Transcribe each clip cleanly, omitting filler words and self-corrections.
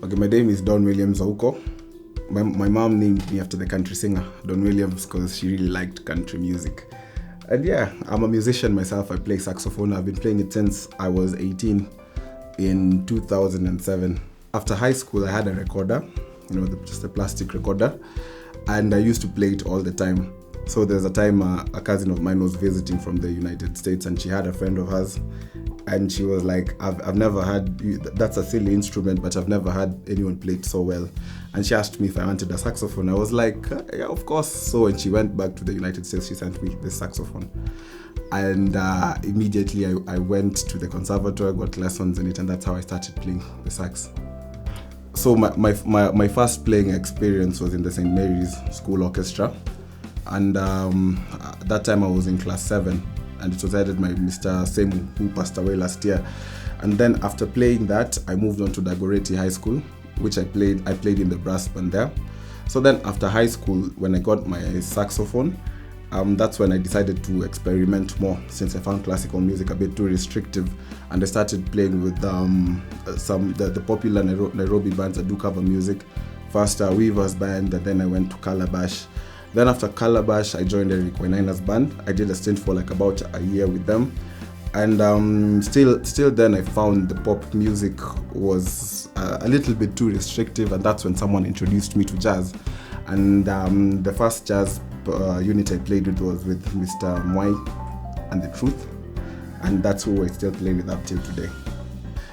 Okay, my name is Don Williams Ouko. My mom named me after the country singer, Don Williams, because she really liked country music. And yeah, I'm a musician myself. I play saxophone. I've been playing it since I was 18 in 2007. After high school, I had a recorder, just a plastic recorder, and I used to play it all the time. So there's a time a cousin of mine was visiting from the United States, and she had a friend of hers, and she was like, I've never had, that's a silly instrument, but I've never had anyone play it so well. And she asked me if I wanted a saxophone. I was like, yeah, of course. So when she went back to the United States, she sent me this saxophone. And immediately I went to the conservatory, got lessons in it, and that's how I started playing the sax. So my first playing experience was in the St. Mary's School Orchestra. And that time I was in class 7, and it was headed by Mr. Semu, who passed away last year. And then after playing that, I moved on to Dagoretti High School, which I played in the brass band there. So then after high school, when I got my saxophone, that's when I decided to experiment more, since I found classical music a bit too restrictive, and I started playing with the popular Nairobi bands that do cover music. First Weaver's band, and then I went to Calabash. Then after Calabash, I joined Eric Wainaina's band. I did a stint for like about a year with them. And still then I found the pop music was a little bit too restrictive, and that's when someone introduced me to jazz. And the first jazz unit I played with was with Mr. Mwai and The Truth. And that's who I still play with up till today.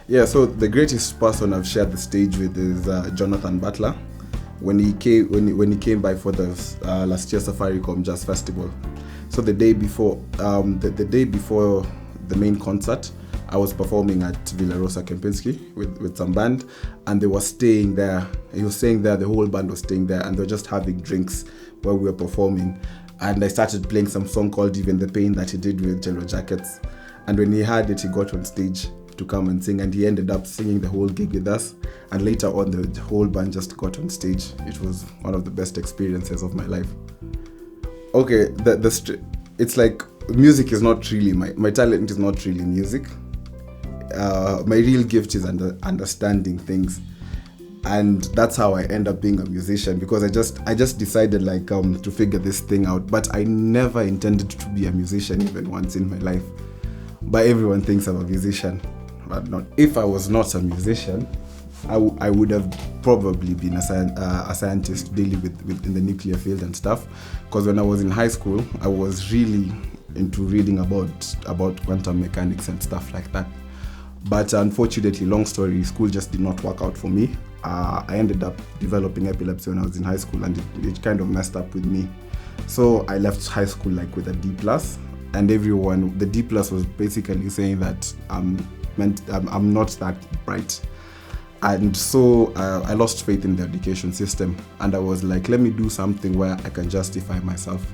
Yeah, so the greatest person I've shared the stage with is Jonathan Butler. When he came by for the last year's Safaricom Jazz Festival. So the day before the main concert, I was performing at Villa Rosa Kempinski with some band, and they were staying there. He was staying there, the whole band was staying there, and they were just having drinks while we were performing. And I started playing some song called Even the Pain that he did with Jello Jackets. And when he heard it, he got on stage to come and sing, and he ended up singing the whole gig with us. And later on, the whole band just got on stage. It was one of the best experiences of my life. Okay, it's like music is not really my talent is not really music. My real gift is understanding things, and that's how I end up being a musician, because I just decided to figure this thing out. But I never intended to be a musician even once in my life. But everyone thinks I'm a musician. But not. If I was not a musician, I would have probably been a scientist dealing with in the nuclear field and stuff. Because when I was in high school, I was really into reading about quantum mechanics and stuff like that. But unfortunately, long story, school just did not work out for me. I ended up developing epilepsy when I was in high school, and it kind of messed up with me. So I left high school with a D+, and the D+ was basically saying that I'm not that bright. And so I lost faith in the education system, and I was like, let me do something where I can justify myself.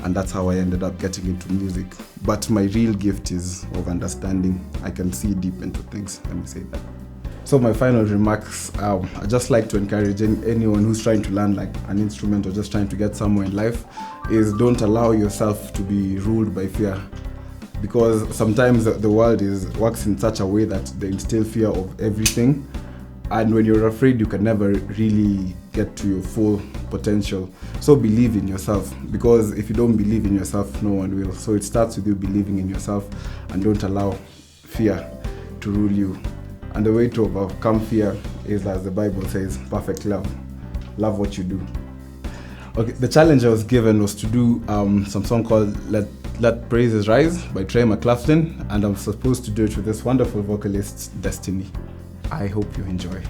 And that's how I ended up getting into music. But my real gift is of understanding. I can see deep into things, let me say that. So my final remarks, I just like to encourage anyone who's trying to learn an instrument or just trying to get somewhere in life, is don't allow yourself to be ruled by fear. Because sometimes the world works in such a way that they instill fear of everything. And when you're afraid, you can never really get to your full potential. So believe in yourself, because if you don't believe in yourself, no one will. So it starts with you believing in yourself, and don't allow fear to rule you. And the way to overcome fear is, as the Bible says, perfect love. Love what you do. Okay, the challenge I was given was to do some song called Let Praises Rise by Trey McLaughlin, and I'm supposed to do it with this wonderful vocalist, Destiney. I hope you enjoy.